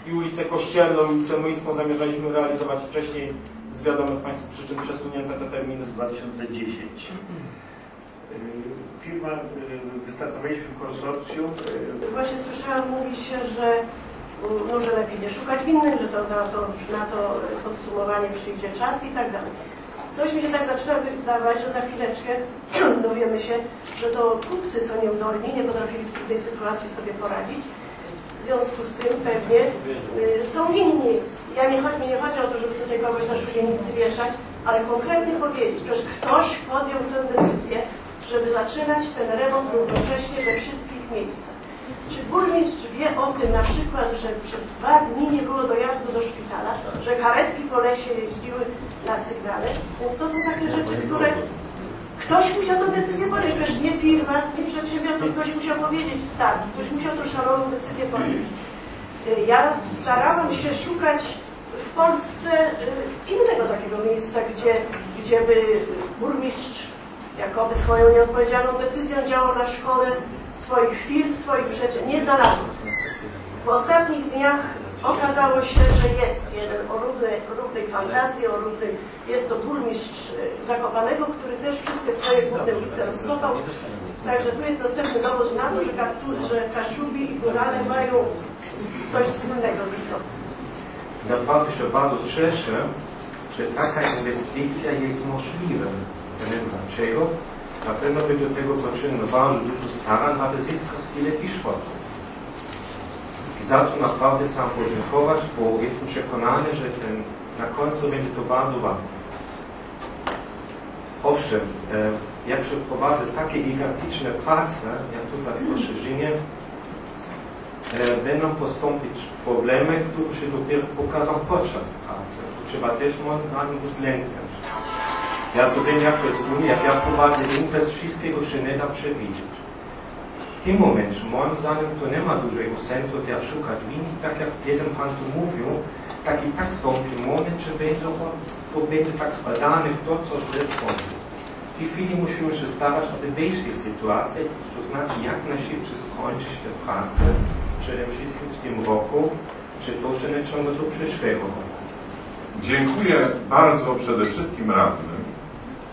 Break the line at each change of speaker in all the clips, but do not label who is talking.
i ulicę Kościelną, i ulicę Myjską zamierzaliśmy realizować wcześniej, z wiadomych Państwu przyczyn przesunięte te terminy z
2010. Firma, wystartowaliśmy w konsorcjum.
Właśnie słyszałam, mówi się, że może lepiej nie szukać winnych, że to na to podsumowanie przyjdzie czas i tak dalej. Coś mi się tak zaczyna wydawać, że za chwileczkę dowiemy się, że to kupcy są nieudolni, nie potrafili w trudnej sytuacji sobie poradzić. W związku z tym pewnie są inni. Mi nie chodzi o to, żeby tutaj kogoś na szubienicy wieszać, ale konkretnie powiedzieć, że ktoś podjął tę decyzję, żeby zaczynać ten remont równocześnie we wszystkich miejscach. Czy burmistrz wie o tym na przykład, że przez 2 dni nie było dojazdu do szpitala, że karetki po lesie jeździły na sygnale? Więc to są takie rzeczy, które ktoś musiał tę decyzję podjąć, przecież nie firma, nie przedsiębiorca, ktoś musiał powiedzieć start, ktoś musiał tę szaloną decyzję podjąć. Ja starałam się szukać w Polsce innego takiego miejsca, gdzie by burmistrz jakoby swoją nieodpowiedzialną decyzją działał na szkole swoich firm, swoich przedsiębiorstw. Nie znalazłam. W ostatnich dniach okazało się, że jest jeden o równej fantazji, jest to burmistrz Zakopanego, który też wszystkie swoje główne ulice rozkopał. Także tu jest następny dowód na to, że Kaszubi i Górale mają coś wspólnego ze sobą.
Naprawdę się bardzo cieszę, że taka inwestycja jest możliwa. Nie wiem dlaczego. Na pewno by do tego potrzebno bardzo dużo starań, aby zyskać tyle wyszło. I za to naprawdę chcę podziękować, bo jestem przekonany, że na końcu będzie to bardzo ważne. Owszem, jak przeprowadzę takie gigantyczne prace, jak tutaj w Koszalinie, będą postąpić problemy, które się dopiero pokażą podczas pracy. To trzeba też moim zdaniem uwzględniać. Ja to wiem, jak to jest u mnie, jak ja prowadzę imprez, wszystkiego się nie da przewidzieć. W tym momencie, moim zdaniem, to nie ma dużego sensu teraz szukać winnych, tak jak jeden pan tu mówił, tak i tak stąpi moment, że to będzie tak zbadane, kto co źle zrobił. W tej chwili musimy się starać, aby wyjść z sytuacji, to znaczy jak najszybciej skończyć te prace, przede wszystkim w tym roku, czy to jeszcze nie ciągle do przyszłego roku.
Dziękuję bardzo przede wszystkim radnym,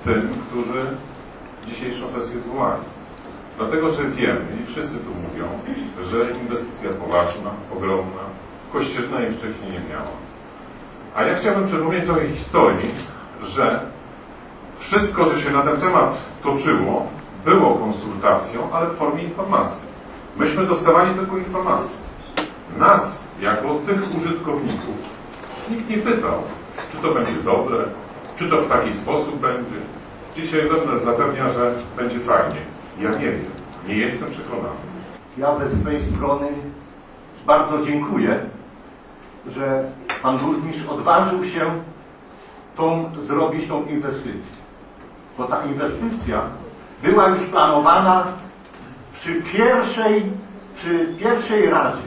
tym, którzy dzisiejszą sesję zwołali. Dlatego, że wiemy i wszyscy tu mówią, że inwestycja poważna, ogromna, Kościerzyna jej wcześniej nie miała. A ja chciałbym przypomnieć trochę historii, że wszystko, co się na ten temat toczyło, było konsultacją, ale w formie informacji. Myśmy dostawali tylko informacje. Nas, jako tych użytkowników, nikt nie pytał, czy to będzie dobre, czy to w taki sposób będzie. Dzisiaj Werner zapewnia, że będzie fajnie. Ja nie wiem. Nie jestem przekonany.
Ja ze swojej strony bardzo dziękuję, że pan burmistrz odważył się zrobić tą inwestycję. Bo ta inwestycja była już planowana przy pierwszej radzie,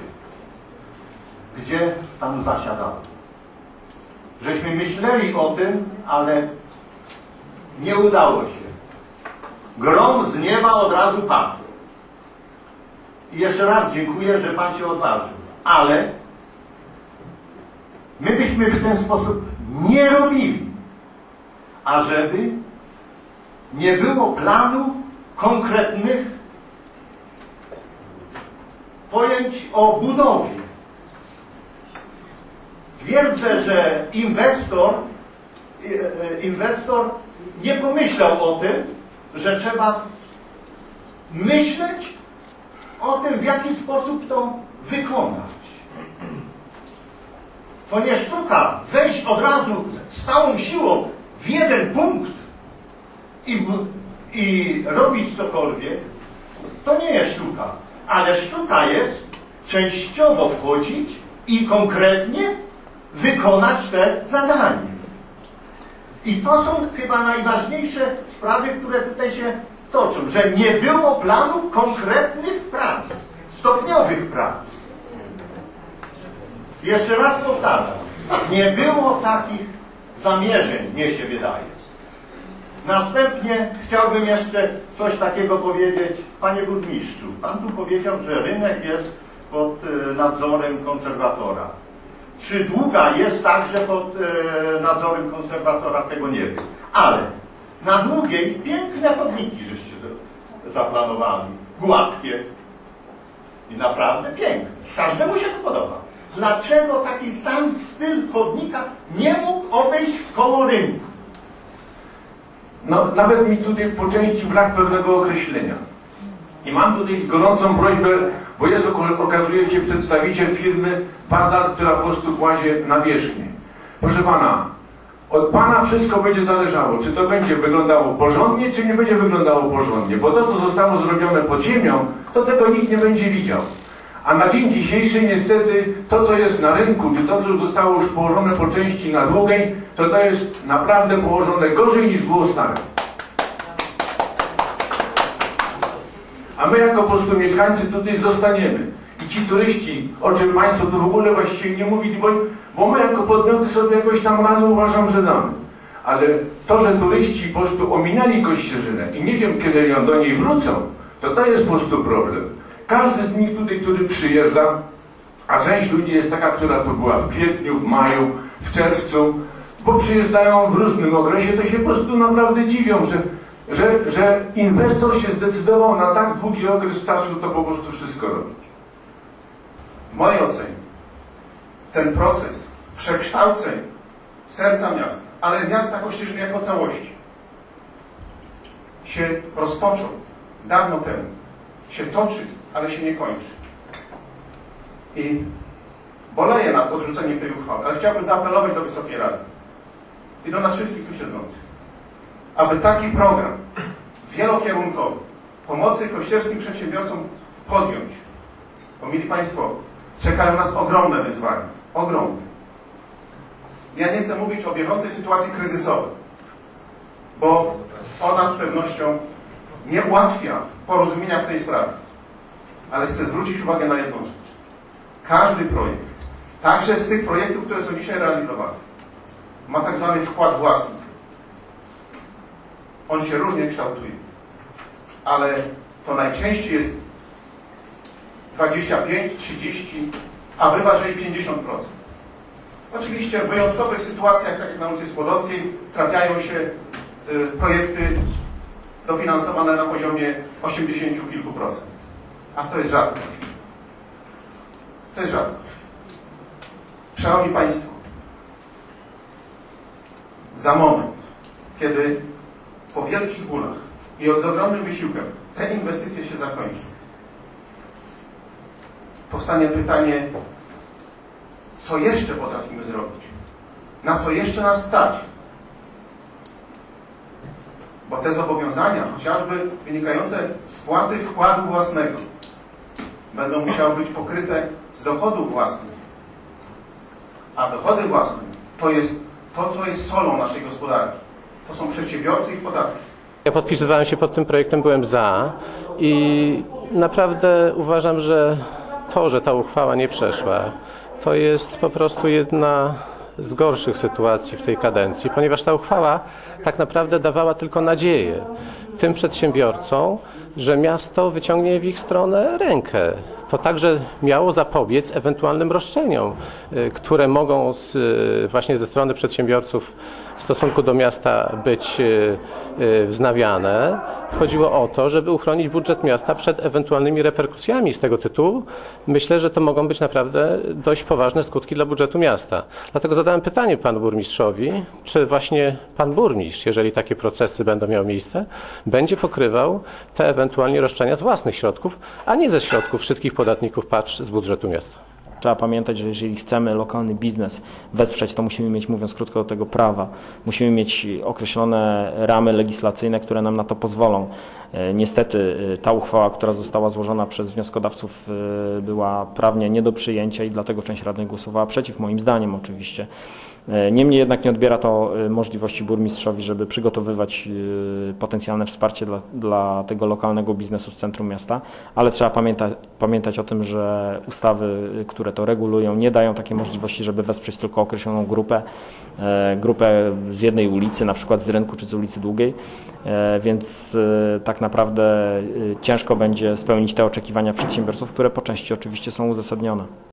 gdzie tam zasiadał. Żeśmy myśleli o tym, ale nie udało się. Grom z nieba od razu padł. I jeszcze raz dziękuję, że pan się odważył. Ale my byśmy w ten sposób nie robili, ażeby nie było planu konkretnych pojęć o budowie. Twierdzę, że inwestor nie pomyślał o tym, że trzeba myśleć o tym, w jaki sposób to wykonać. To nie sztuka wejść od razu z całą siłą w jeden punkt i robić cokolwiek. To nie jest sztuka. Ale sztuka jest częściowo wchodzić i konkretnie wykonać te zadanie. I to są chyba najważniejsze sprawy, które tutaj się toczą, że nie było planu konkretnych prac, stopniowych prac. Jeszcze raz powtarzam, nie było takich zamierzeń, mnie się wydaje. Następnie chciałbym jeszcze coś takiego powiedzieć. Panie burmistrzu, pan tu powiedział, że rynek jest pod nadzorem konserwatora. Czy długa jest także pod nadzorem konserwatora, tego nie wiem. Ale na długiej piękne chodniki żeście zaplanowali. Gładkie. I naprawdę piękne. Każdemu się to podoba. Dlaczego taki sam styl chodnika nie mógł obejść koło rynku?
No, nawet mi tutaj po części brak pewnego określenia. I mam tutaj gorącą prośbę, bo jest okazuje się przedstawiciel firmy Bazalt, która po prostu kładzie nawierzchnię. Proszę pana, od pana wszystko będzie zależało, czy to będzie wyglądało porządnie, czy nie będzie wyglądało porządnie. Bo to, co zostało zrobione pod ziemią, to tego nikt nie będzie widział. A na dzień dzisiejszy niestety to, co jest na rynku, czy to, co zostało już położone po części na długiej, to jest naprawdę położone gorzej niż było stare. A my jako po prostu mieszkańcy tutaj zostaniemy. I ci turyści, o czym Państwo tu w ogóle właściwie nie mówili, bo my jako podmioty sobie jakoś tam rano uważam, że damy. Ale to, że turyści po prostu ominęli Kościerzynę i nie wiem, kiedy ją do niej wrócą, to jest po prostu problem. Każdy z nich tutaj, który przyjeżdża, a część ludzi jest taka, która tu była w kwietniu, w maju, w czerwcu, bo przyjeżdżają w różnym okresie, to się po prostu naprawdę dziwią, że inwestor się zdecydował na tak długi okres czasu to po prostu wszystko robić.
W mojej ocenie ten proces przekształceń serca miasta, ale miasta Kościerzyny jako całości się rozpoczął dawno temu. Się toczy, ale się nie kończy. I boleję nad odrzuceniem tej uchwały, ale chciałbym zaapelować do Wysokiej Rady i do nas wszystkich tu siedzących, aby taki program wielokierunkowy pomocy kościerskim przedsiębiorcom podjąć. Bo, mili Państwo, czekają nas ogromne wyzwania. Ogromne. Ja nie chcę mówić o bieżącej sytuacji kryzysowej, bo ona z pewnością nie ułatwia porozumienia w tej sprawie. Ale chcę zwrócić uwagę na jedną rzecz. Każdy projekt, także z tych projektów, które są dzisiaj realizowane, ma tak zwany wkład własny. On się różnie kształtuje, ale to najczęściej jest 25, 30, a bywa, że i 50%. Oczywiście w wyjątkowych sytuacjach, tak jak na ulicy Skłodowskiej, trafiają się projekty dofinansowane na poziomie 80 kilku procent. A to jest rzadkość. To jest rzadkość. Szanowni Państwo, za moment, kiedy po wielkich bólach i z ogromnym wysiłkiem te inwestycje się zakończą, powstanie pytanie, co jeszcze potrafimy zrobić? Na co jeszcze nas stać? Bo te zobowiązania, chociażby wynikające z płaty wkładu własnego, będą musiały być pokryte z dochodów własnych. A dochody własne to jest to, co jest solą naszej gospodarki. To są przedsiębiorcy i ich podatki.
Ja podpisywałem się pod tym projektem, byłem za i naprawdę uważam, że to, że ta uchwała nie przeszła, to jest po prostu jedna z gorszych sytuacji w tej kadencji, ponieważ ta uchwała tak naprawdę dawała tylko nadzieję tym przedsiębiorcom, że miasto wyciągnie w ich stronę rękę. To także miało zapobiec ewentualnym roszczeniom, które mogą właśnie ze strony przedsiębiorców w stosunku do miasta być wznawiane. Chodziło o to, żeby uchronić budżet miasta przed ewentualnymi reperkusjami z tego tytułu. Myślę, że to mogą być naprawdę dość poważne skutki dla budżetu miasta. Dlatego zadałem pytanie panu burmistrzowi, czy właśnie pan burmistrz, jeżeli takie procesy będą miały miejsce, będzie pokrywał te ewentualnie roszczenia z własnych środków, a nie ze środków wszystkich podatników patrz z budżetu miasta.
Trzeba pamiętać, że jeżeli chcemy lokalny biznes wesprzeć, to musimy mieć, mówiąc krótko, do tego prawa. Musimy mieć określone ramy legislacyjne, które nam na to pozwolą. Niestety ta uchwała, która została złożona przez wnioskodawców, była prawnie nie do przyjęcia i dlatego część radnych głosowała przeciw, moim zdaniem oczywiście. Niemniej jednak nie odbiera to możliwości burmistrzowi, żeby przygotowywać potencjalne wsparcie dla tego lokalnego biznesu z centrum miasta, ale trzeba pamiętać o tym, że ustawy, które to regulują, nie dają takiej możliwości, żeby wesprzeć tylko określoną grupę z jednej ulicy, na przykład z rynku czy z ulicy Długiej, więc tak naprawdę ciężko będzie spełnić te oczekiwania przedsiębiorców, które po części oczywiście są uzasadnione.